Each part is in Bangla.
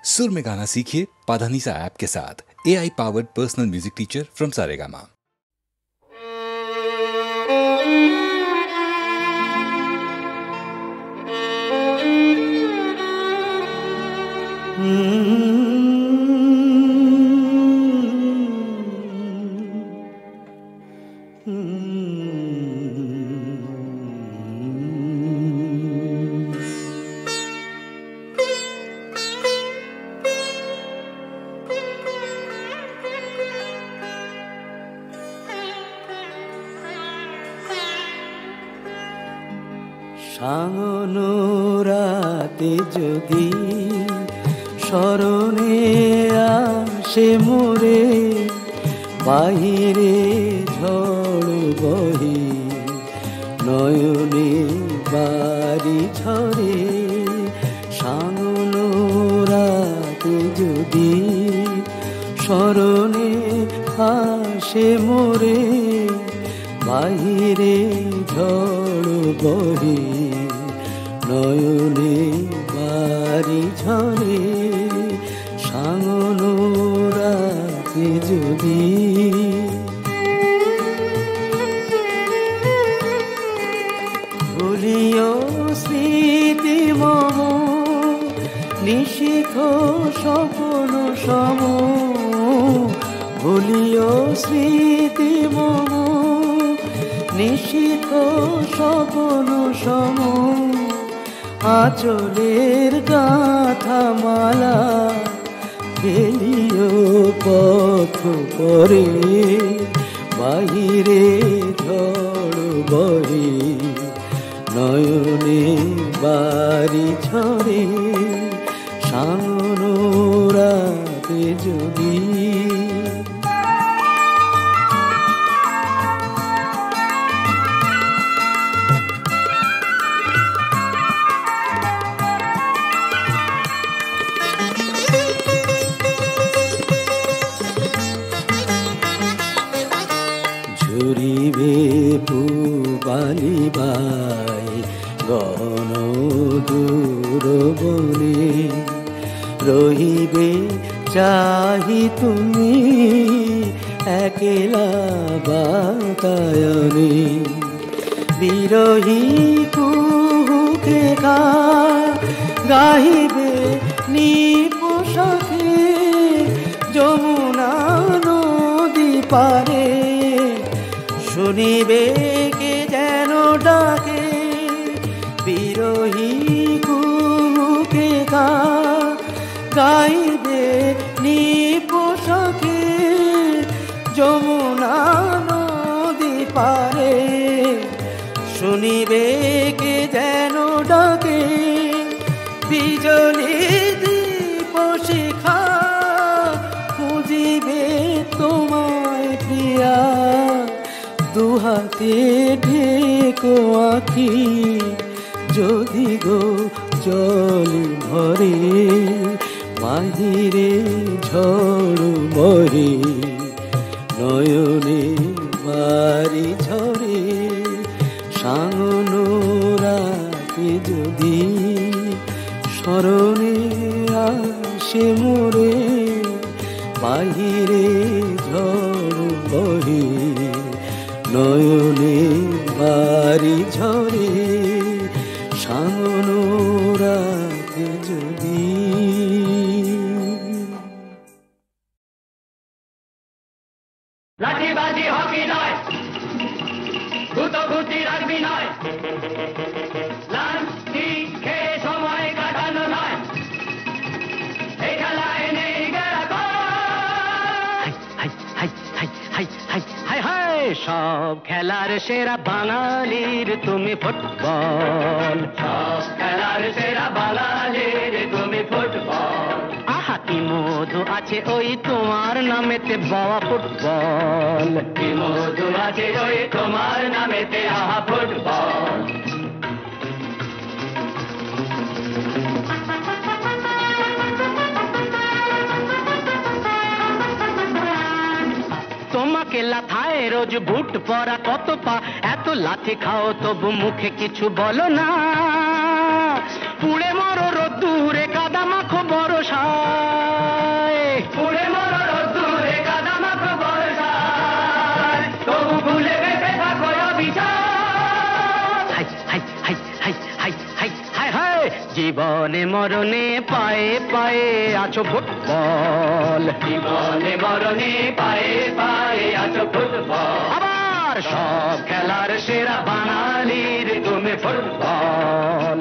सुर में गाना सीखिए पाधानीसा ऐप के साथ। AI powered personal music teacher from Saregama. Shaon রাতে যদি স্মরণে আসে মোরে, বাহিরে ঝড় বহে নয়নে বাড়ি ঝরে। শাওন রাতে যদি স্মরণে আসে মোরে, বাহিরে ঝড় বহে নয়নে বাড়ি ঝরে। শাওন রাতে যদি ভুলিও স্মৃতি মম, নিশিথ স্বপ্ন সম। ভুলিও স্মৃতি মম, নিশিথ স্বপ্ন সম। আঁচলের গাথা মালা ফেলিও পথ পরে, বাহিরে ঝড় বহে নয়নে বাড়ি ঝরে। শাওন রাতে যদি ঝরিবে পুবালি বাই গণ দূর বনে, রহিবে চাহি তুমি একলা বাতায়নে। বিরহী কুহুকে গাহিবে নিপোষাকে যমুনা নদী পারে। শুনিবে কে যেন ডাকে বিরহী কুহুকে গাইবে নিপোষাকে যমুনা নদী পারে। শুনিবে কে যেন ডাকে বিজলি দীপ শিখা, খুঁজিবে তোমায় প্রিয়া। দুহাতে ঢেকো আঁখি যদি গো জল ভরে, বাহিরে ঝড় বহে নয়নে বাড়ি ঝরে। শাওন রাতে যদি স্মরণে আসে মোরে, বাহিরে ঝড় বহে নয়নে বাড়ি ঝরে। শাওন রাতে যদি লাঠিবাজি হকি নয়, গুতগুতি রাখবি নয়, লাঠি খেয়ে সময় কাটানো নয়, এই খেলায় নেই সব খেলার সেরা বাঙালির তুমি ফুটবল। সব খেলার সেরা বাঙালির তুমি ফুটবল। আহা কি মধু আছে ওই তোমার নামেতে বাবা ফুটবল। কি মধু আছে ওই তোমার নামেতে আহা ফুটবল। তোমাকে লাথায় রোজ বুট পরা কত পা, এত লাথি খাও তবু মুখে কিছু বলো না। পুড়ে মরো রোদ্দুরে কাদা মাখো বরসা, জীবনে মরণে পায়ে পায়ে আছো ফুটবল, জীবনে মরণে পায়ে পায়ে আছো ফুটবল। আবার সব খেলার সেরা বাঙালির তুমি ফুটবল।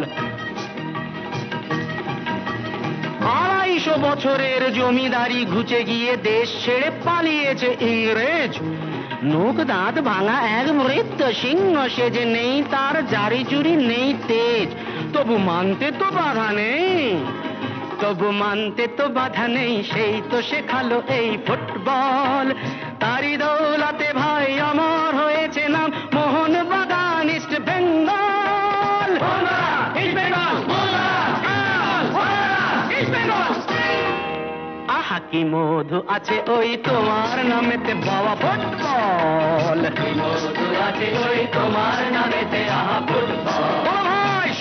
250 বছরের জমিদারি ঘুচে গিয়ে দেশ ছেড়ে পালিয়েছে ইংরেজ। নোক দাঁত ভাঙা এক মৃত্যু সিংহ সেজে, নেই তার জারি জুরি নেই তেজ, তবু মানতে তো বাধা নেই, তবু মানতে তো বাধা নেই, সেই তো শেখালো এই ফুটবল। তারি দৌলাতে ভাই অমর হয়েছে নাম মোহনবাগান ইস্ট বেঙ্গল। আহা কি মধু আছে ওই তোমার নামেতে বাবা ফুটবল, কি মধু আছে ওই তোমার নামেতে আহা ফুটবল।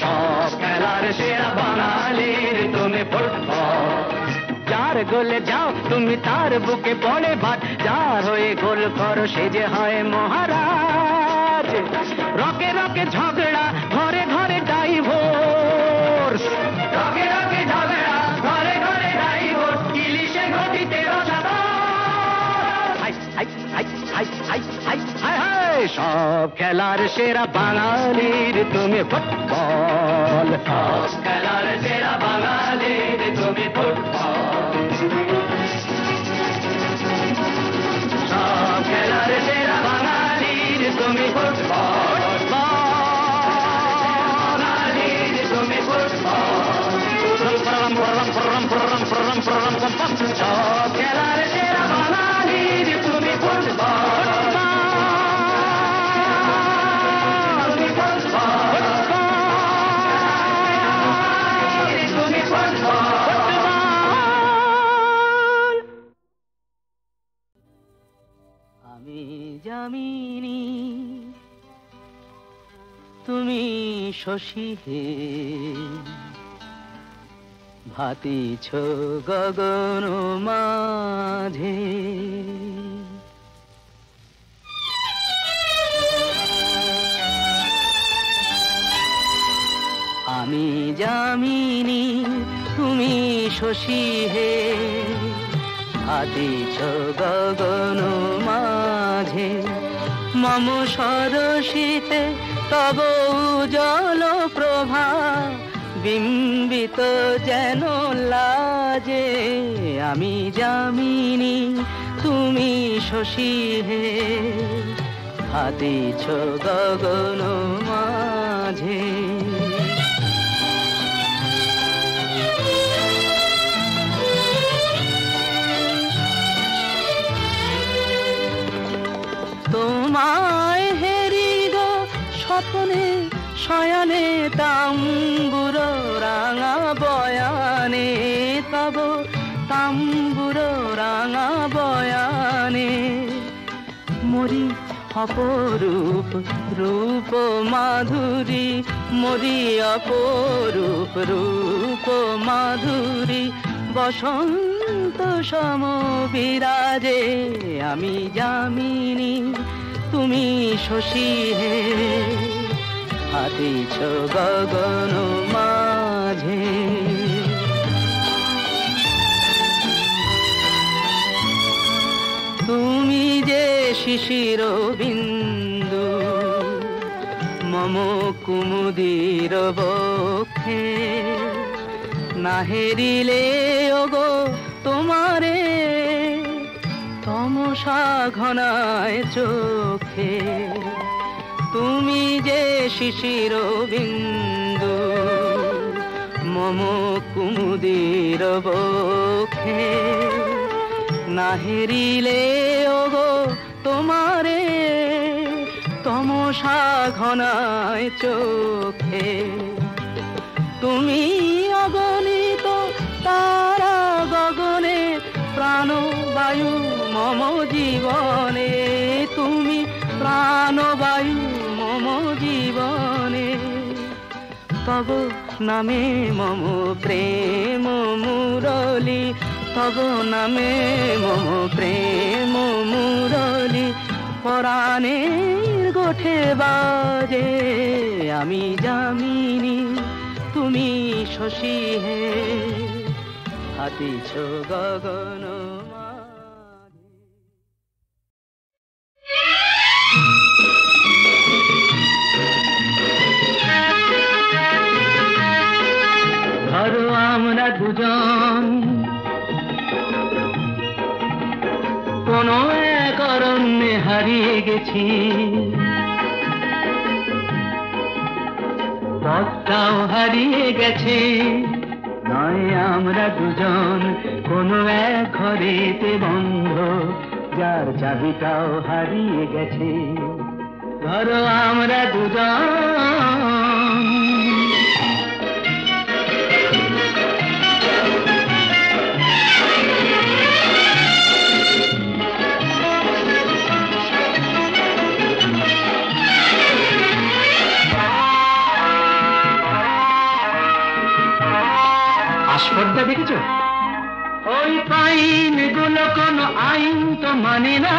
সব খেলার সেরা বাঙালির তুমি ফুটবল। যার গোলে যাও তুমি তার বুকে পড়ে ভাত, যার হয়ে গোল করো সে যে হয় মহারাজ। রকে রকে ঝগড়া ঘরে ঘরে ডাইভোর্স, রকে রকে ঝগড়া ঘরে ঘরে ডাইভোর্স, ইলিশে ঘটিতে রসাদা। সব খেলার সেরা বাঙালির তুমি ফুটবল, সব খেলার সেরা বাঙালির তুমি ফুটবল। সব খেলার সেরা বাঙালির তুমি ফুটবল, বাঙালির তুমি ফুটবল। সব খেলার সেরা বাঙালির তুমি ফুটবল। আমি যামিনী তুমি শশী হে, ভাতিছ গগন মাঝে। আমি যামিনী তুমি শশী হে, ভাতিছ গগন মাঝে। মম সরসিতে তব উজ্জ্বল প্রভা, বিম্বিত যেন লাজে। আমি যামিনী তুমি শশী হে, ভাতিছ গগন মাঝে। তোমায় হেরি গো স্বপ্নে শয়নে, তাম্বুর রাঙা বয়ানে, তব তাম্বুর রাঙা বয়ানে। মরি অপরূপ রূপ মাধুরী, মরি অপরূপ রূপ মাধুরী, বসন্ত সম বিরাজে। আমি যামিনী তুমি শশী হে, ভাতিছ গগন মাঝে। তুমি যে শিশির বিন্দু মম কুমুদির বক্ষে, না হেরিলে ওগো তোমারে তমসা ঘনায় চোখে। তুমি যে শিশির বিন্দু মম কুমুদির বক্ষে, না হেরিলে ওগো তোমারে তমসা ঘনায় চোখে। তুমি অগণিত তারা গগনে, প্রাণবায়ু মম জীবনে। তুমি প্রাণবায়ু মম জীবনে। তব নামে মম প্রেম মুরলী, তব নামে মম প্রেম মুরলী, পরাণের গোঠে বাজে। আমি যামিনী তুমি শশী হে হাতিছ গগন ধরো আমরা দুজন কোনো এক অরণ্যে হারিয়ে গেছি, পথটাও হারিয়ে গেছে। নয় আমরা দুজন কোনো এক ঘরেতে বন্ধ, যার চাবিটাও হারিয়ে গেছে। ধরো আমরা দুজন আস্পর্ধা দেখেছ? ওই পাইন গুলো কোনো আইন তো মানে না,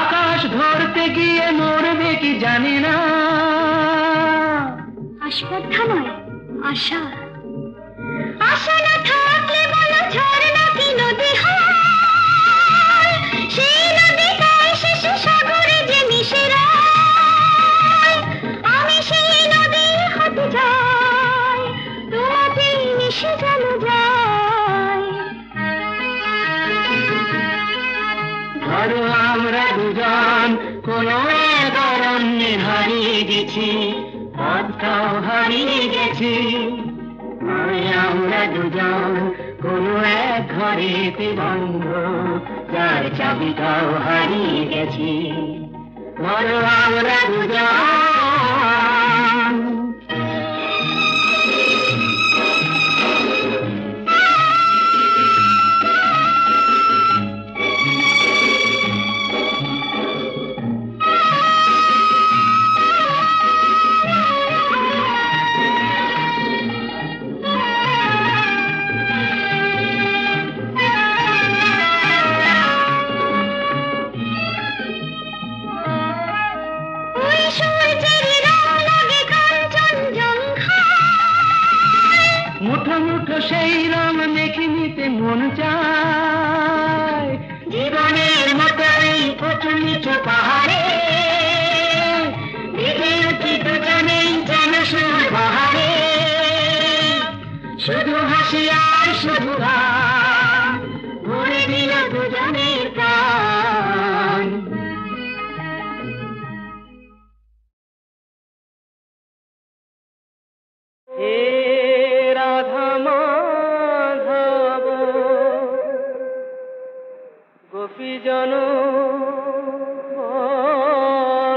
আকাশ ধরতে গিয়ে মরবে কি জানি না। আস্পর্ধা নয়, আশা। আশা না থাকলে বলো ঝর্ণা কি নদী হয়, সেই নদীটাই শেষে সাগরে যে মিশে যায়। আমি সেই নদী হতে যাই, তোমাতে মিশে যেন যাই। ধরো আমরা দুজন কোনো এক অরণ্যে হারিয়ে গেছি, পথটাও হারিয়ে গেছি। আমরা দুজন কোনো এক ঘরেতে বন্ধ, যার চাবিটাও হারিয়ে গেছি। ধরো আমরা দুজন মুঠো মুঠো সেই রং মেখে নিতে মন চায়। জীবনের মতো এই উঁচু নিচু পাহাড়ে ভিজে উঠি দুজনেই যেন সুর বাহারে। শুধু হাসি আর শুধু গান ভরে দিল দুজনের প্রাণ। হে রাধা মাধব গোপীজন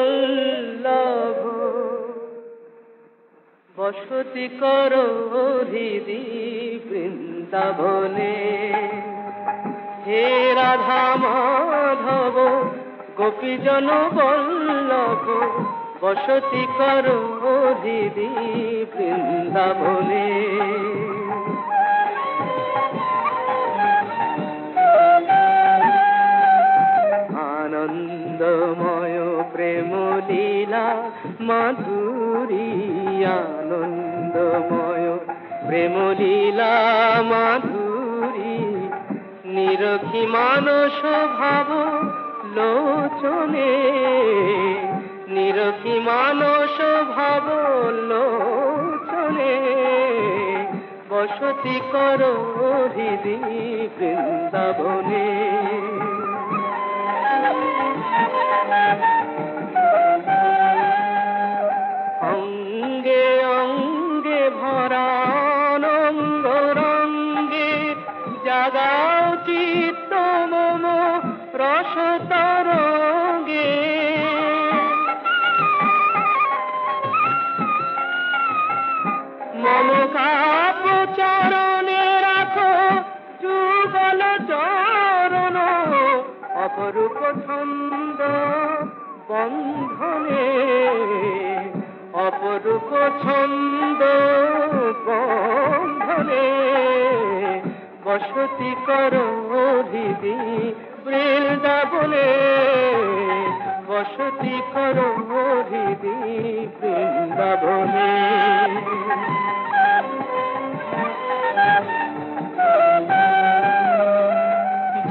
বল্লভ, বসতি করো হৃদি বৃন্দাবনে। হে রাধা মাধব গোপীজন বল্লভ, বসতি করো হৃদি বৃন্দাবনে। আনন্দময় প্রেম লীলা মাধুরী, আনন্দময় প্রেম লীলা মাধুরী, নিরখি মানস ভাব লোচনে। নিরখি মানস ভাব লোচনে, বসতি করো হৃদি বৃন্দাবনে। অঙ্গে অঙ্গে ভরা অনঙ্গ রঙ্গে, জাগাও চিত্ত মম রস তরঙ্গে। মম কাপ চরণে রাখো যুগল চরণ, অপরূপ ছন্দ বন্ধনে। অপরূপ ছন্দ বন্ধনে, বসতি করো হৃদি বৃন্দাবনে। বসতি করো হৃদি বৃন্দাবনে।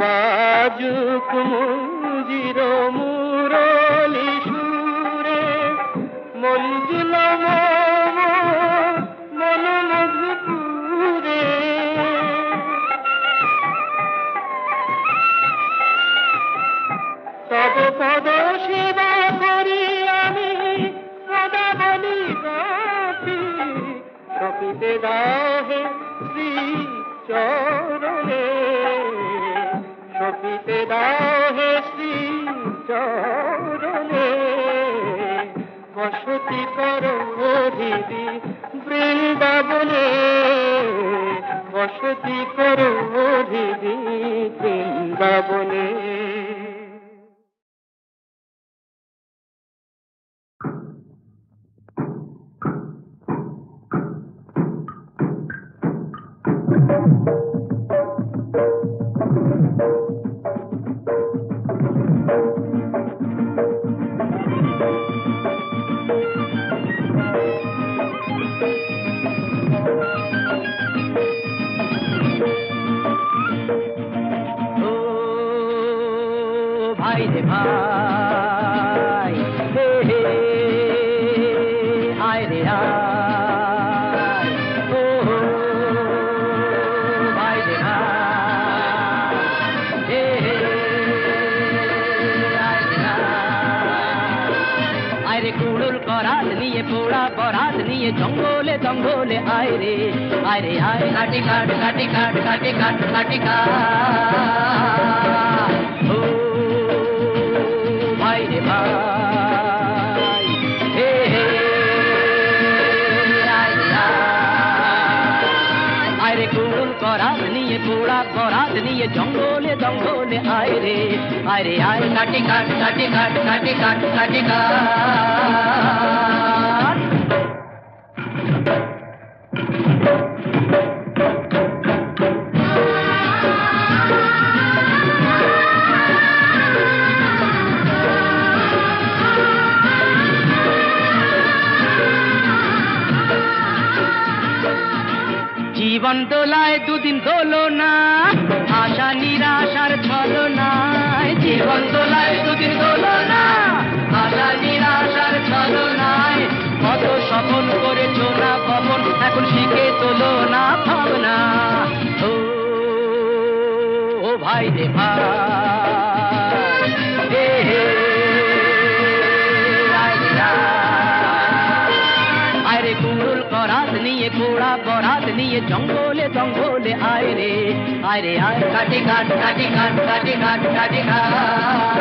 বাজুক মঞ্জির মুরলি সুরে মঞ্জুল মন মধুপুরে। তব পদ সেবা করি আমি সদা বলি গাছি, সপিতে দাও হে শ্রী চরণে, সপিতে দাও হে শ্রী চরণে। বসতি করো হৃদি বৃন্দাবনে, বসতি করো হৃদি বৃন্দাবনে। ভাই রে ভাই, হে হে আয় রে আয়, ও ভাই রে ভাই, হে হে আয় রে আয় রে। কুড়ুল করাত নিয়ে পোড়া বরাত নিয়ে জঙ্গলে জঙ্গলে আয় রে আয় রে আয়। কাটি কাট কাটি কাট কাটি কাট কাটি কাট, ভাই রে ভাই, হে হে আয় রে আয় রে। কুড়ুল করাত নিয়ে পোড়া বরাত নিয়ে জঙ্গলে জঙ্গলে আয় রে আয় রে আয়। কাটি কাট কাটি কাট কাটি কাট কাটি কাট। জীবন দোলায় দুদিন দোলো না, আশা নিরাশার ছলো না। জীবন দোলায় দুদিন দোলো না, আশা নিরাশার ছলো নাই। কত স্বপন করেছো না পবন, এখন শিখে তোলো না ভাবনা। ও ভাই রে ভাই, হে হে আয় রে। কুড়ুল করাত নিয়ে পোড়া বরাত নিয়ে জঙ্গলে জঙ্গলে আয় রে আয় রে আয়। কাটি কাট কাটি কাট কাটি কাট কাটি কাট।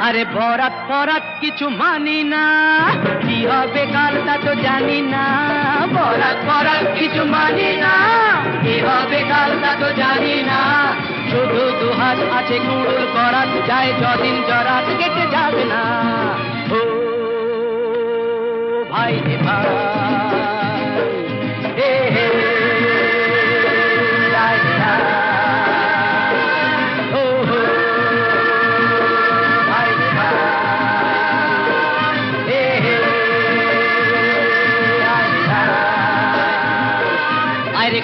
আরে বরাত ফরাত কিছু মানি না, কি হবে কাল তা তো জানি না। বরাত ফরাত কিছু মানি না, কি হবে কাল তা তো জানি না। শুধু দুহাত আছে কুড়ুল করাত, যায় যদিন জরাত কেটে যাবে না। ও ভাই রে ভাই, হে হে আয় রে আয়।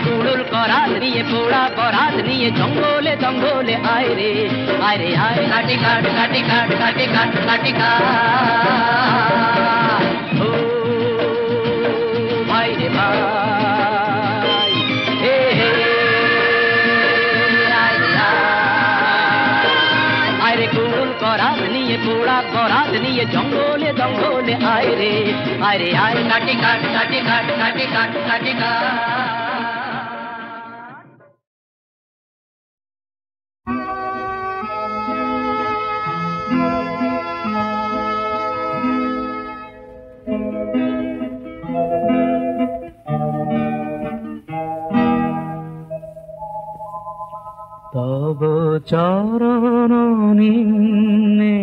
কুড়ুল করাত নিয়ে পোড়া বরাত নিয়ে জঙ্গলে জঙ্গলে আয় রে আয় রে আয়। কাটি কাট কাটি কাট কাটি কাট কাটি কাট। ও ভাই রে ভাই, হে হে আয় রে আয় রে। কুড়ুল করাত নিয়ে পোড়া বরাত নিয়ে জঙ্গলে জঙ্গলে আয় রে আয় রে আয়। কাটি কাট কাটি কাট কাটি কাট কাটি কাট। তব চরণ নিম্নে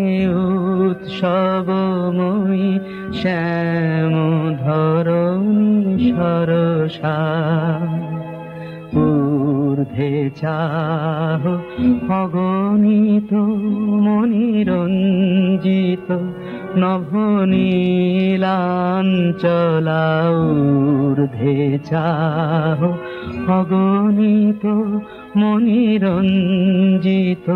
উৎসবময়ী শ্যাম ধরণী সরসা ঊর্ধ্বে চাহ অগণিত মনিরঞ্জিত নভনীলাঞ্চলা ঊর্ধ্বে চাহ অগণিত মনিরঞ্জিত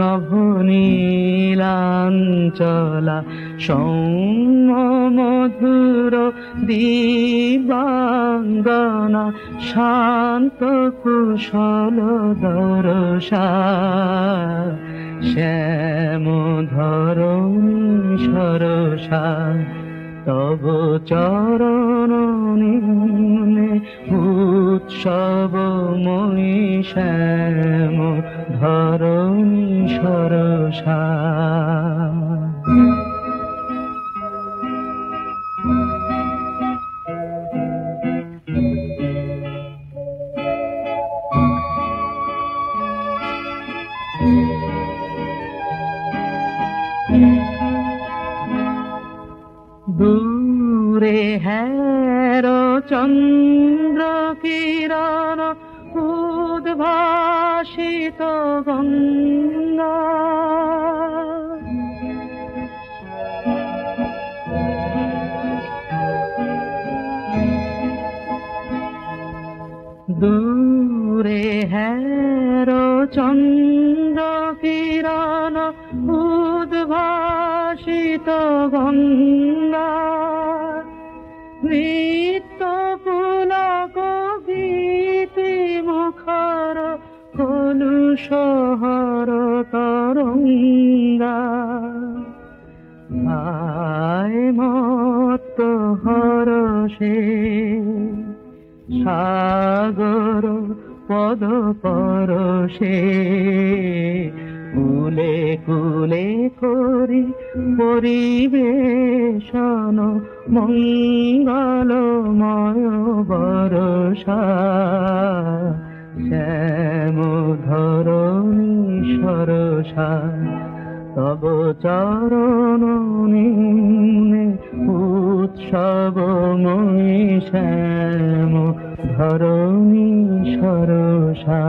নভনীলাঞ্চলা সৌম্য মধুর দিবাঙ্গনা শান্ত কুশল দরসা শ্যাম ধরণী সরসা তব চরণ নিম্নে উৎসবময়ী শ্যাম ধরণী সরসা। দূরে হের চন্দ্র কিরণ উদ্ভাসিত গঙ্গা দূরে হের চন্দ্র কিরণ উদ্ভাসিত গঙ্গা নৃত্য পুলক গীতি মুখর কলুষহর তরঙ্গা আয় মত্ত হরষে সাগর পদ পরশে কুলে কুলে করি পরিবেশন মঙ্গলময় বরষা শ্যাম ধরণী সরসা তব চরণ নিম্নে উৎসবময়ী শ্যাম ধরণী Sarsa.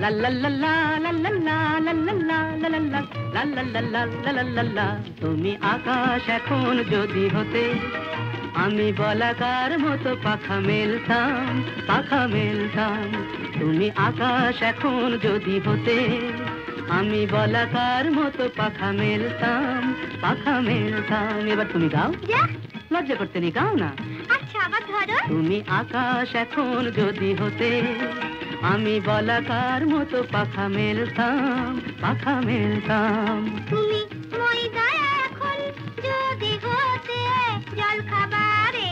La la la la la la la la la la la la la la la la la la la la তুমি আকাশ এখন যদি হতে আমি বলাকার মতো পাখা মেলতাম তুমি আকাশ এখন যদি হতে আমি বলাকার মতো পাখা মেলতাম এবার তুমি গাও লজ্জা করতে নেই গাও না আচ্ছা আবার ধরো তুমি আকাশ এখন যদি হতে আমি বলাকার মতো পাখা মেলতাম তুমি ময়দা এখন যদি হতে জল খাবারে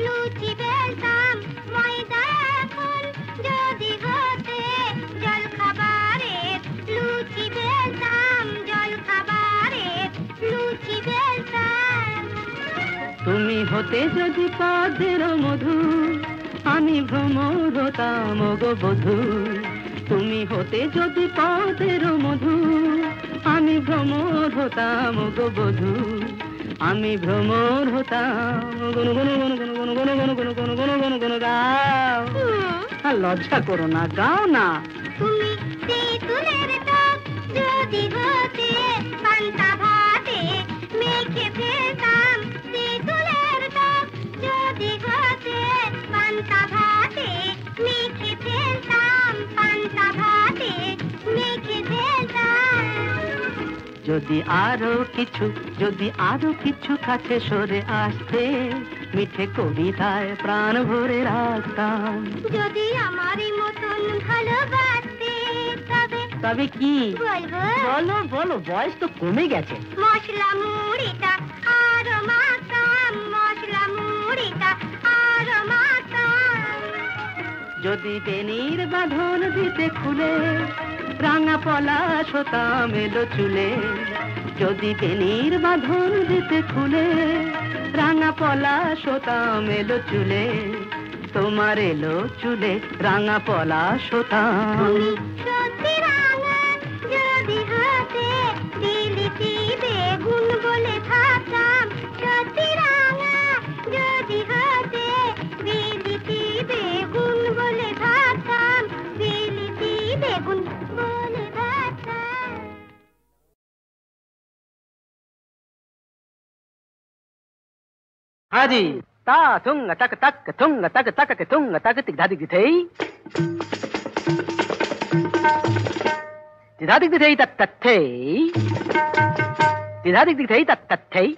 লুচি বেলতাম ময়দা এখন যদি হতে জল খাবারে লুচি বেলতাম তুমি হতে যদি পদের মধু আমি ভ্রমর হতাম গো বধূ তুমি হতে যদি পদের মধু আমি ভ্রমর হতাম গো বধূ আমি ভ্রমর হতাম গুন গুন গুন গুন গুন গুন গুন গুন গুন গুন গুন গাও আর লজ্জা করো না গাও না তুমি তেঁতুলের টক যদি হতে পান্তা ভাতে মেখে ফেলতাম তেঁতুলের টক যদি হতে পান্তা ভাতে মেখে ফেলতাম যদি আরো কিছু কাছে সরে আসতে মিঠে কবিতায় প্রাণ ভরে রাখতাম যদি আমারই মতন ভালোবাসতে তবে কি বলবো বলো বয়স তো কমে গেছে মশলা মুড়িটা আরো যদি বেনির বাঁধন দিতে খুলে রাঙা পলাশ হতাম এলো চুলে, যদি বেনির বাঁধন দিতে খুলে রাঙা পলাশ হতাম এলো চুলে, তোমার এলো চুলে রাঙা পলাশ হতাম। সত্যি রাঙা যদি হাতে দিলিতি বেগুন বলে ভাবতাম, সত্যি রাঙা যদি হাতে দিলিতি বেগুন বলে ভাবতাম, দিলিতি বেগুন বলে ভাবতাম। হাজি তা থুঙ্গা তাক তাক থুঙ্গা তাক তাক থুঙ্গা তাক তিক ধাদিক দিতেই ধাদিক দিতেই তাত তাথেই ধাদিক দিতেই তাত তাথেই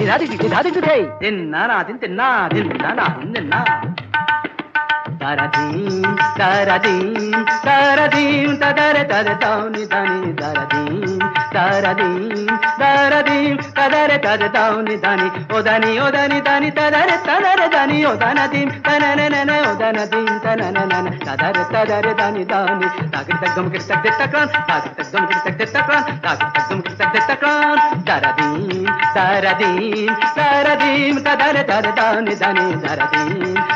ধাদিক দিতেই দিন না না দিন না দিন না না দিন না তারাদিন তারাদিন তারাদিন তাদারে তাদে তাওনি দানি তারাদিন তারাদিন তারাদিন তাদারে তাদে তাওনি দানি ও দানি দানি তাদারে তাদারে দানি ও দানাদিন তানানে নানে ও দানাদিন তানানে নানে তাদারে তাদারে দানি দানি তাগির তগম কির তক দে তকরান তাগির তগম কির তক দে তকরান তাগির তগম কির তক দে তকরান তারাদিন তারাদিন তারাদিন তাদারে তাদে তাওনি দানি তারাদিন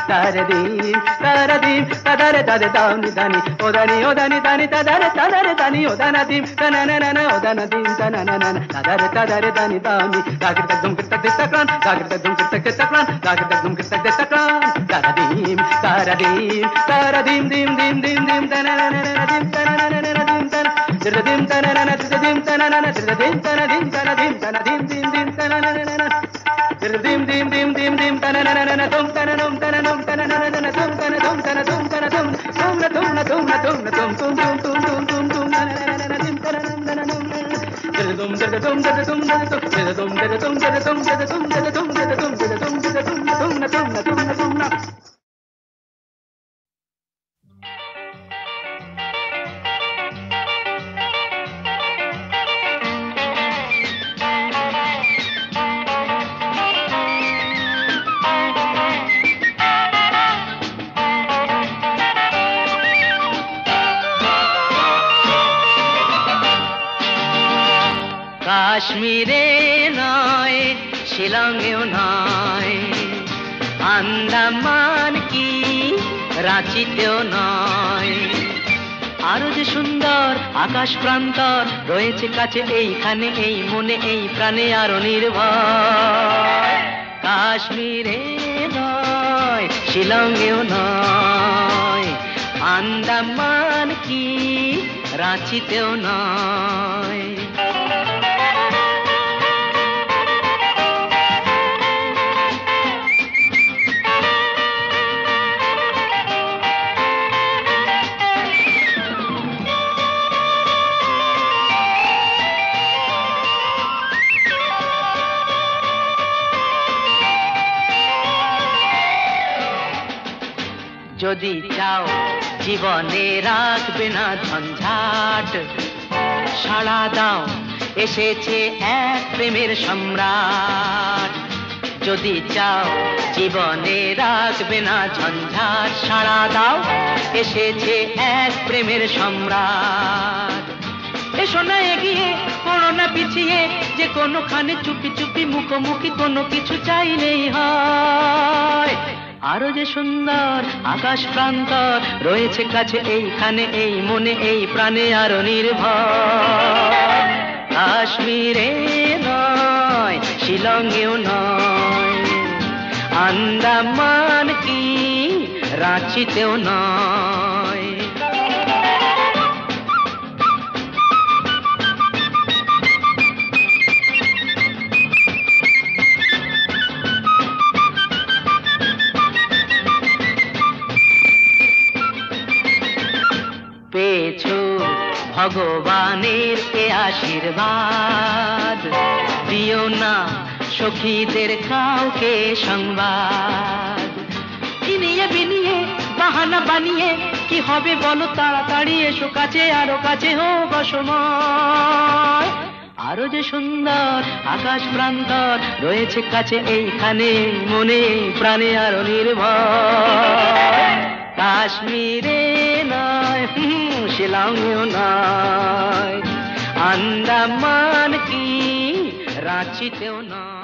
তারাদিন তারাদিন তাদারে তাদে তাওনি দানি ও দানি দানি তাদারে তাদারে দানি ও দানাদিন তানানে নানে ও দানাদিন তানানে নানে তাদারে তাদারে দানি দানি তাগির তগম কির তক দে তকরান তাগির তগম কির তক দে তকরান তাগির তগম কির তক দে তকরান তারাদিন তারাদিন তারাদিন দিন দিন দিন দিন তানানে নানে দিন তানানে নানে দিন তানা দিন তানানে নানে দিন তানানে দিন তানাদিন তানাদিন তানাদিন দিন দিন তানানে নানে dim dim dim dim dim tanana nana tum tananum tananum tanana nana tum tanadum tanadum tanadum tum na tum na tum na tum na tum tum tum tum tum tum tum nana dim tananum tananum dum dum dum dum dum dum dum dum dum dum na কাশ্মীরে নয় শিলংয়েও নয় আন্দামান কি রাঁচিতেও নয় আরো যে সুন্দর আকাশ প্রান্তর রয়েছে কাছে এইখানে এই মনে এই প্রাণে আরো নির্ভয় কাশ্মীরে নয় শিলংয়েও নয় আন্দামান কি রাঁচিতেও নয় যদি চাও জীবনে রাখবে না ঝঞ্ঝাট সাড়া দাও এসেছে এক প্রেমের সম্রাট যদি চাও জীবনে রাখবে না ঝঞ্ঝাট সাড়া দাও এসেছে এক প্রেমের সম্রাট এসো না এগিয়ে পড়ো না পিছিয়ে যে কোনোখানে চুপি চুপি মুখোমুখি কোনো কিছু চাইলেই হয় আরো যে সুন্দর আকাশ প্রান্তর রয়েছে কাছে এইখানে এই মনে এই প্রাণে আরো নির্ভর কাশ্মীরে নয় শিলংয়েও নয় আন্দামান কি রাঁচিতেও নয় পেয়েছো ভগবানের এ আশীর্বাদ দিও না সখীদের কাউকে সংবাদ কিনিয়ে বিনিয়ে বাহানা বানিয়ে কি হবে বলো তাড়াতাড়ি এসো কাছে আরো কাছে হোক অসময় আরো যে সুন্দর আকাশ প্রান্তর রয়েছে কাছে এইখানে মনে প্রাণে আরো নির্ভর কাশ্মীরে নয়, শিলংয়েও নয়, আন্দামান কি রাঁচিতেও নয়।